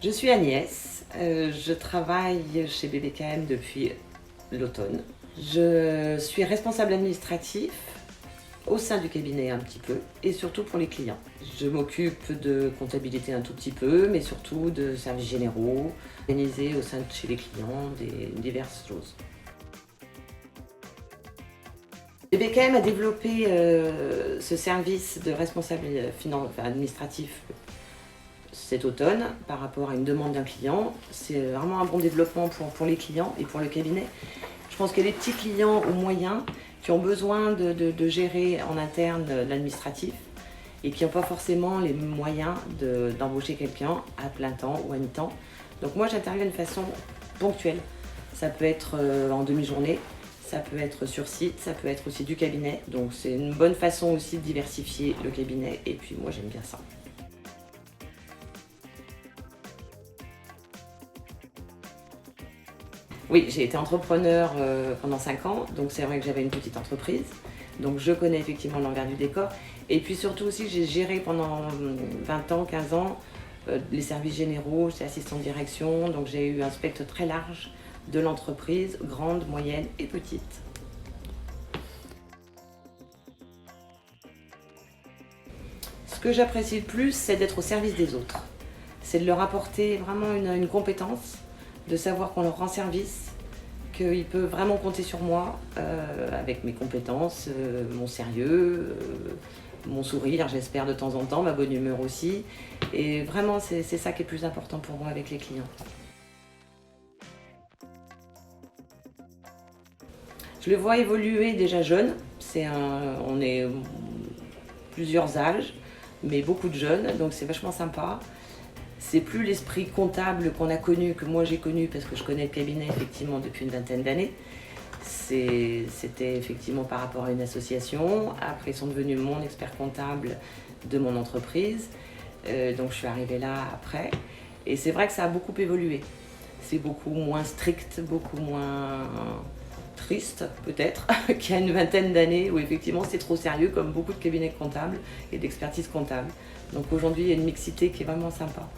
Je suis Agnès, je travaille chez BBKM depuis l'automne. Je suis responsable administratif au sein du cabinet un petit peu et surtout pour les clients. Je m'occupe de comptabilité un tout petit peu, mais surtout de services généraux, organisés au sein de chez les clients des diverses choses. BBKM a développé ce service de responsable administratif cet automne par rapport à une demande d'un client. C'est vraiment un bon développement pour les clients et pour le cabinet. Je pense que les petits clients ou moyens qui ont besoin de gérer en interne l'administratif et qui n'ont pas forcément les moyens d'embaucher quelqu'un à plein temps ou à mi-temps. Donc moi j'interviens de façon ponctuelle. Ça peut être en demi-journée, ça peut être sur site, ça peut être aussi du cabinet. Donc c'est une bonne façon aussi de diversifier le cabinet et puis moi j'aime bien ça. Oui, j'ai été entrepreneur pendant 5 ans, donc c'est vrai que j'avais une petite entreprise. Donc je connais effectivement l'envers du décor. Et puis surtout aussi, j'ai géré pendant 20 ans, 15 ans, les services généraux, j'étais assistante direction, donc j'ai eu un spectre très large de l'entreprise, grande, moyenne et petite. Ce que j'apprécie le plus, c'est d'être au service des autres. C'est de leur apporter vraiment une compétence, de savoir qu'on leur rend service, qu'ils peuvent vraiment compter sur moi avec mes compétences, mon sérieux, mon sourire, j'espère de temps en temps, ma bonne humeur aussi. Et vraiment, c'est ça qui est le plus important pour moi avec les clients. Je le vois évoluer déjà jeune. On est plusieurs âges, mais beaucoup de jeunes, donc c'est vachement sympa. C'est plus l'esprit comptable qu'on a connu, que moi j'ai connu, parce que je connais le cabinet effectivement depuis une vingtaine d'années. C'était effectivement par rapport à une association. Après, ils sont devenus mon expert comptable de mon entreprise. Donc je suis arrivée là après. Et c'est vrai que ça a beaucoup évolué. C'est beaucoup moins strict, beaucoup moins triste peut-être qu'il y a une vingtaine d'années où effectivement c'est trop sérieux comme beaucoup de cabinets comptables et d'expertise comptable. Donc aujourd'hui il y a une mixité qui est vraiment sympa.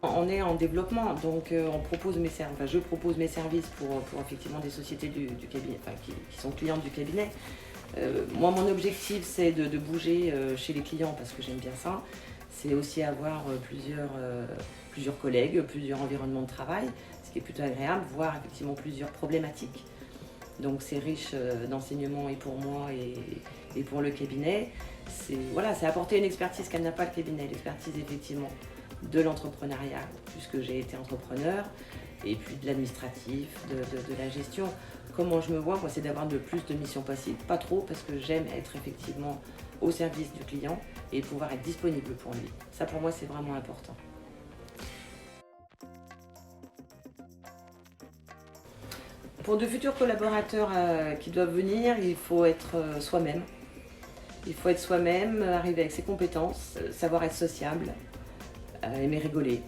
On est en développement, donc je propose mes services pour effectivement des sociétés du cabinet, qui sont clientes du cabinet. Moi, mon objectif, c'est de bouger chez les clients parce que j'aime bien ça. C'est aussi avoir plusieurs collègues, plusieurs environnements de travail, ce qui est plutôt agréable, voir effectivement plusieurs problématiques. Donc c'est riche d'enseignements et pour moi et pour le cabinet. C'est apporter une expertise qu'elle n'a pas le cabinet, l'expertise effectivement de l'entrepreneuriat, puisque j'ai été entrepreneur, et puis de l'administratif, de la gestion. Comment je me vois, moi, c'est d'avoir plus de missions passives, pas trop, parce que j'aime être effectivement au service du client et pouvoir être disponible pour lui. Ça, pour moi, c'est vraiment important. Pour de futurs collaborateurs qui doivent venir, il faut être soi-même. Il faut être soi-même, arriver avec ses compétences, savoir être sociable, aimer rigoler.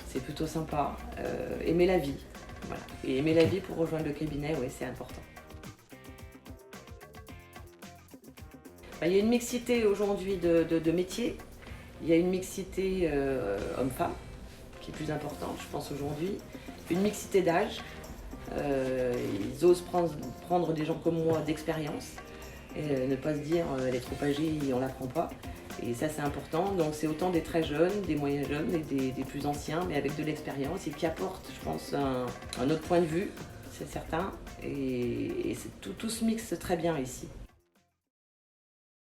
C'est plutôt sympa. Aimer la vie. Voilà. Et aimer la vie pour rejoindre le cabinet, oui, c'est important. Il y a une mixité aujourd'hui de métiers. Il y a une mixité homme-femme qui est plus importante, je pense, aujourd'hui. Une mixité d'âge. Ils osent prendre des gens comme moi d'expérience et ne pas se dire elle est trop âgée et on ne la prend pas. Et ça c'est important, donc c'est autant des très jeunes, des moyens jeunes et des plus anciens, mais avec de l'expérience et qui apportent, je pense, un autre point de vue, c'est certain. Et tout se mixe très bien ici.